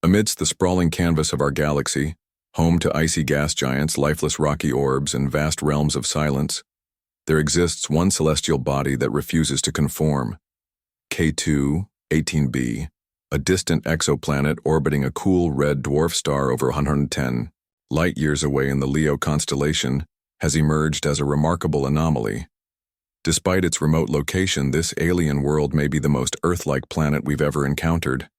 Amidst the sprawling canvas of our galaxy, home to icy gas giants, lifeless rocky orbs, and vast realms of silence, there exists one celestial body that refuses to conform. K2-18B, a distant exoplanet orbiting a cool red dwarf star over 110 light-years away in the Leo constellation, has emerged as a remarkable anomaly. Despite its remote location, this alien world may be the most Earth-like planet we've ever encountered,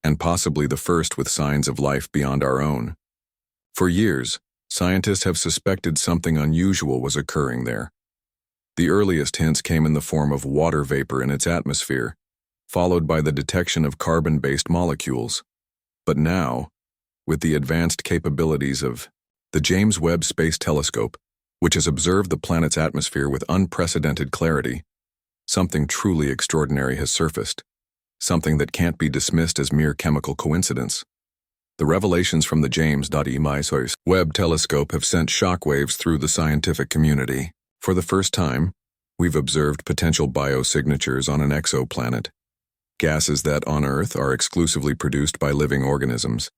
and possibly the first with signs of life beyond our own. For years, scientists have suspected something unusual was occurring there. The earliest hints came in the form of water vapor in its atmosphere, followed by the detection of carbon-based molecules. But now, with the advanced capabilities of the James Webb Space Telescope, which has observed the planet's atmosphere with unprecedented clarity, something truly extraordinary has surfaced, something that can't be dismissed as mere chemical coincidence. The revelations from the James.E. Webb telescope have sent shockwaves through the scientific community. For the first time, we've observed potential biosignatures on an exoplanet, gases that on Earth are exclusively produced by living organisms.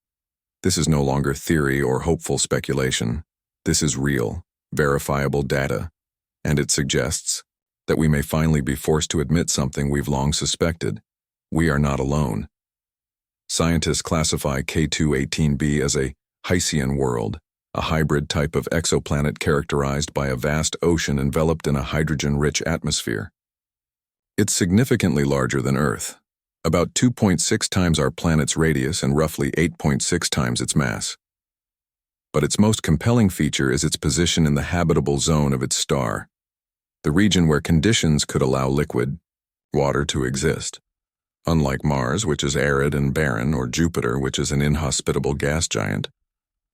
This is no longer theory or hopeful speculation. This is real, verifiable data, and it suggests that we may finally be forced to admit something we've long suspected. We are not alone. Scientists classify K2-18B as a Hycean world, a hybrid type of exoplanet characterized by a vast ocean enveloped in a hydrogen-rich atmosphere. It's significantly larger than Earth, about 2.6 times our planet's radius and roughly 8.6 times its mass. But its most compelling feature is its position in the habitable zone of its star, the region where conditions could allow liquid water to exist. Unlike Mars, which is arid and barren, or Jupiter, which is an inhospitable gas giant,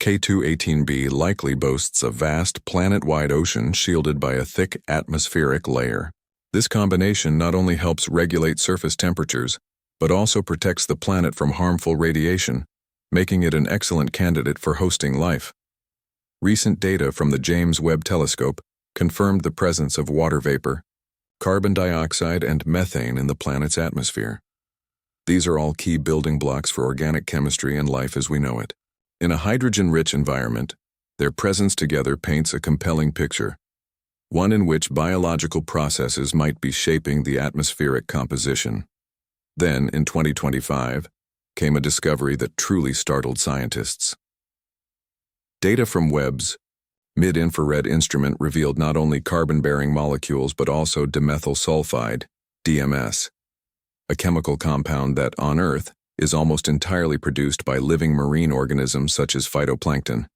K2-18b likely boasts a vast planet-wide ocean shielded by a thick atmospheric layer. This combination not only helps regulate surface temperatures, but also protects the planet from harmful radiation, making it an excellent candidate for hosting life. Recent data from the James Webb Telescope confirmed the presence of water vapor, carbon dioxide, and methane in the planet's atmosphere. These are all key building blocks for organic chemistry and life as we know it. In a hydrogen-rich environment, their presence together paints a compelling picture, one in which biological processes might be shaping the atmospheric composition. Then, in 2025, came a discovery that truly startled scientists. Data from Webb's mid-infrared instrument revealed not only carbon-bearing molecules but also dimethyl sulfide, DMS, a chemical compound that, on Earth, is almost entirely produced by living marine organisms such as phytoplankton.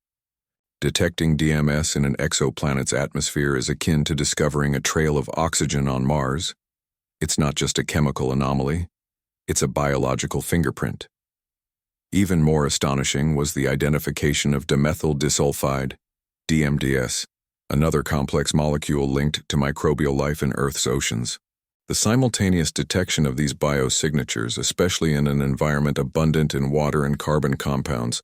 Detecting DMS in an exoplanet's atmosphere is akin to discovering a trail of oxygen on Mars. It's not just a chemical anomaly, it's a biological fingerprint. Even more astonishing was the identification of dimethyl disulfide, DMDS, another complex molecule linked to microbial life in Earth's oceans. The simultaneous detection of these biosignatures, especially in an environment abundant in water and carbon compounds,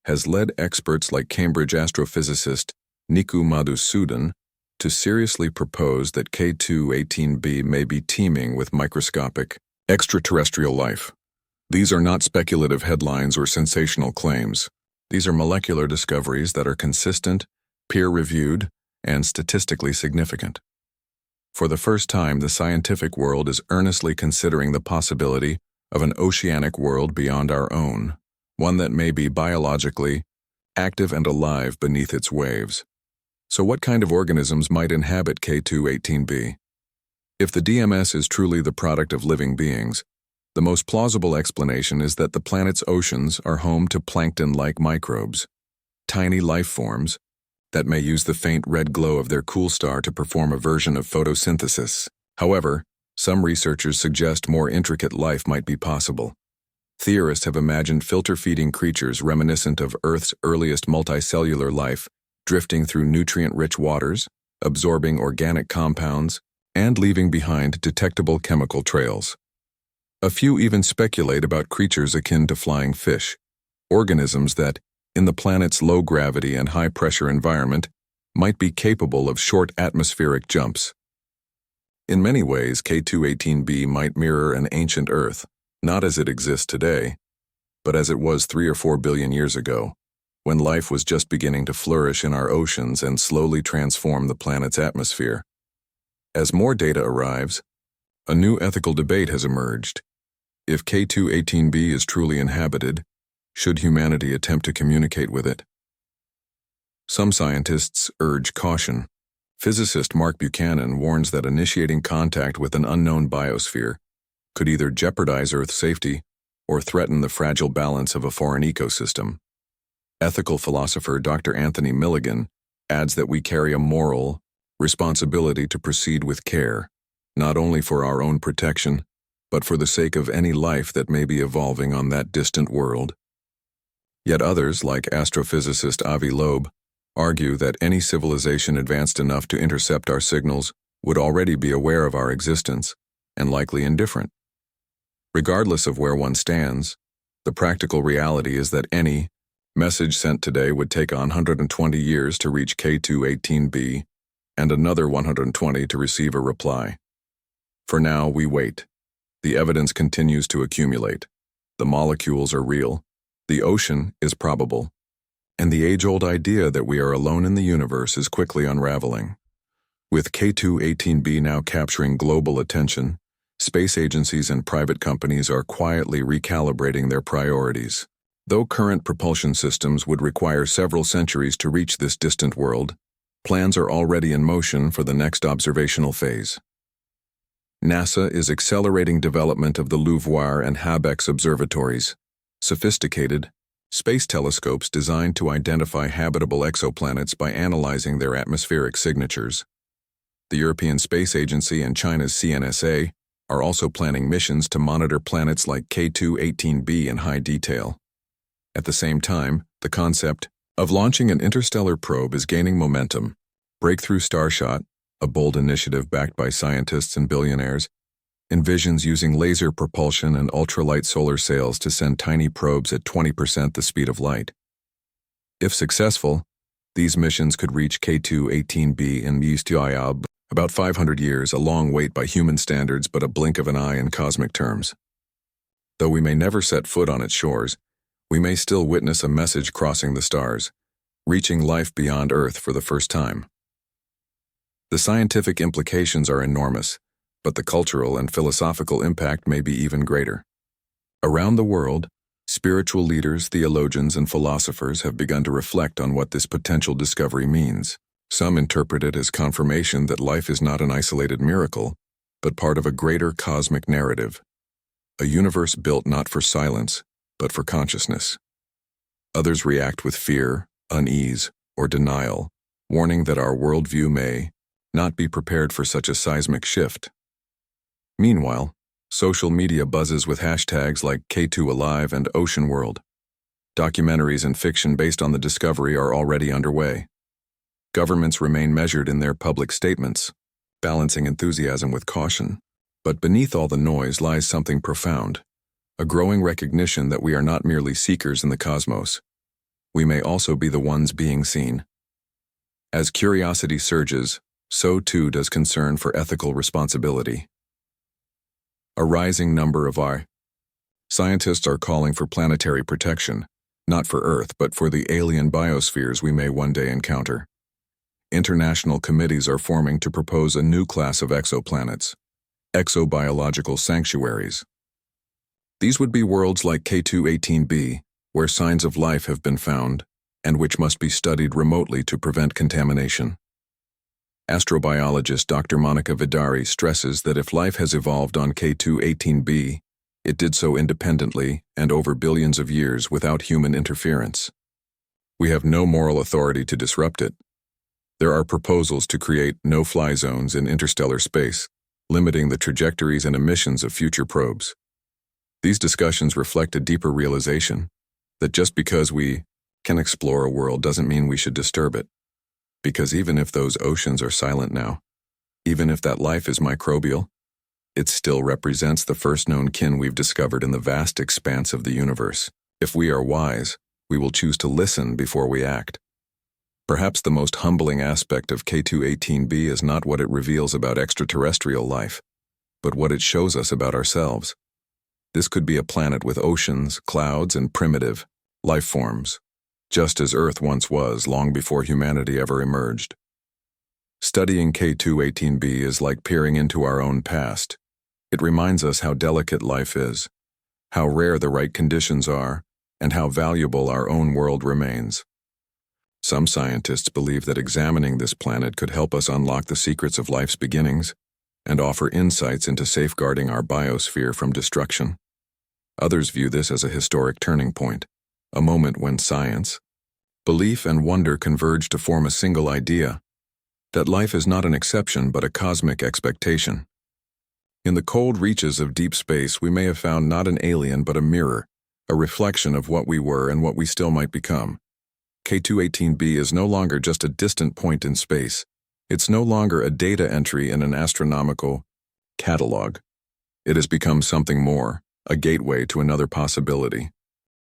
has led experts like Cambridge astrophysicist Niku Madhusudan to seriously propose that K2-18b may be teeming with microscopic extraterrestrial life. These are not speculative headlines or sensational claims. These are molecular discoveries that are consistent, peer-reviewed, and statistically significant. For the first time, the scientific world is earnestly considering the possibility of an oceanic world beyond our own, one that may be biologically active and alive beneath its waves. So what kind of organisms might inhabit K2-18b? If the DMS is truly the product of living beings, the most plausible explanation is that the planet's oceans are home to plankton-like microbes, tiny life forms that may use the faint red glow of their cool star to perform a version of photosynthesis. However, some researchers suggest more intricate life might be possible. Theorists have imagined filter-feeding creatures reminiscent of Earth's earliest multicellular life, drifting through nutrient-rich waters, absorbing organic compounds, and leaving behind detectable chemical trails. A few even speculate about creatures akin to flying fish, organisms that, in the planet's low-gravity and high-pressure environment, might be capable of short atmospheric jumps. In many ways, K2-18b might mirror an ancient Earth, not as it exists today, but as it was 3 or 4 billion years ago, when life was just beginning to flourish in our oceans and slowly transform the planet's atmosphere. As more data arrives, a new ethical debate has emerged. If K2-18b is truly inhabited, should humanity attempt to communicate with it? Some scientists urge caution. Physicist Mark Buchanan warns that initiating contact with an unknown biosphere could either jeopardize Earth's safety or threaten the fragile balance of a foreign ecosystem. Ethical philosopher Dr. Anthony Milligan adds that we carry a moral responsibility to proceed with care, not only for our own protection, but for the sake of any life that may be evolving on that distant world. Yet others, like astrophysicist Avi Loeb, argue that any civilization advanced enough to intercept our signals would already be aware of our existence and likely indifferent. Regardless of where one stands, the practical reality is that any message sent today would take 120 years to reach K2-18b and another 120 to receive a reply. For now, we wait. The evidence continues to accumulate. The molecules are real. The ocean is probable. And the age-old idea that we are alone in the universe is quickly unraveling. With K2-18b now capturing global attention, space agencies and private companies are quietly recalibrating their priorities. Though current propulsion systems would require several centuries to reach this distant world, plans are already in motion for the next observational phase. NASA is accelerating development of the LUVOIR and HABEX observatories, sophisticated space telescopes designed to identify habitable exoplanets by analyzing their atmospheric signatures. The European Space Agency and China's CNSA are also planning missions to monitor planets like K2-18b in high detail. At the same time, the concept of launching an interstellar probe is gaining momentum. Breakthrough Starshot, a bold initiative backed by scientists and billionaires, envisions using laser propulsion and ultralight solar sails to send tiny probes at 20% the speed of light. If successful, these missions could reach K2-18b in East-Yab, about 500 years, a long wait by human standards but a blink of an eye in cosmic terms. Though we may never set foot on its shores, we may still witness a message crossing the stars, reaching life beyond Earth for the first time. The scientific implications are enormous, but the cultural and philosophical impact may be even greater. Around the world, spiritual leaders, theologians, and philosophers have begun to reflect on what this potential discovery means. Some interpret it as confirmation that life is not an isolated miracle, but part of a greater cosmic narrative, a universe built not for silence, but for consciousness. Others react with fear, unease, or denial, warning that our worldview may not be prepared for such a seismic shift. Meanwhile, social media buzzes with hashtags like K2Alive and Ocean World. Documentaries and fiction based on the discovery are already underway. Governments remain measured in their public statements, balancing enthusiasm with caution. But beneath all the noise lies something profound, a growing recognition that we are not merely seekers in the cosmos. We may also be the ones being seen. As curiosity surges, so too does concern for ethical responsibility. A rising number of our scientists are calling for planetary protection, not for Earth but for the alien biospheres we may one day encounter. International committees are forming to propose a new class of exoplanets, exobiological sanctuaries. These would be worlds like K2-18b, where signs of life have been found, and which must be studied remotely to prevent contamination. Astrobiologist Dr. Monica Vidari stresses that if life has evolved on K2-18b, it did so independently and over billions of years without human interference. We have no moral authority to disrupt it. There are proposals to create no-fly zones in interstellar space, limiting the trajectories and emissions of future probes. These discussions reflect a deeper realization that just because we can explore a world doesn't mean we should disturb it. Because even if those oceans are silent now, even if that life is microbial, it still represents the first known kin we've discovered in the vast expanse of the universe. If we are wise, we will choose to listen before we act. Perhaps the most humbling aspect of K2-18b is not what it reveals about extraterrestrial life, but what it shows us about ourselves. This could be a planet with oceans, clouds, and primitive life forms, just as Earth once was long before humanity ever emerged. Studying K2-18b is like peering into our own past. It reminds us how delicate life is, how rare the right conditions are, and how valuable our own world remains. Some scientists believe that examining this planet could help us unlock the secrets of life's beginnings and offer insights into safeguarding our biosphere from destruction. Others view this as a historic turning point, a moment when science, belief, and wonder converge to form a single idea: that life is not an exception but a cosmic expectation. In the cold reaches of deep space, we may have found not an alien but a mirror, a reflection of what we were and what we still might become. K2-18b is no longer just a distant point in space. It's no longer a data entry in an astronomical catalog. It has become something more, a gateway to another possibility.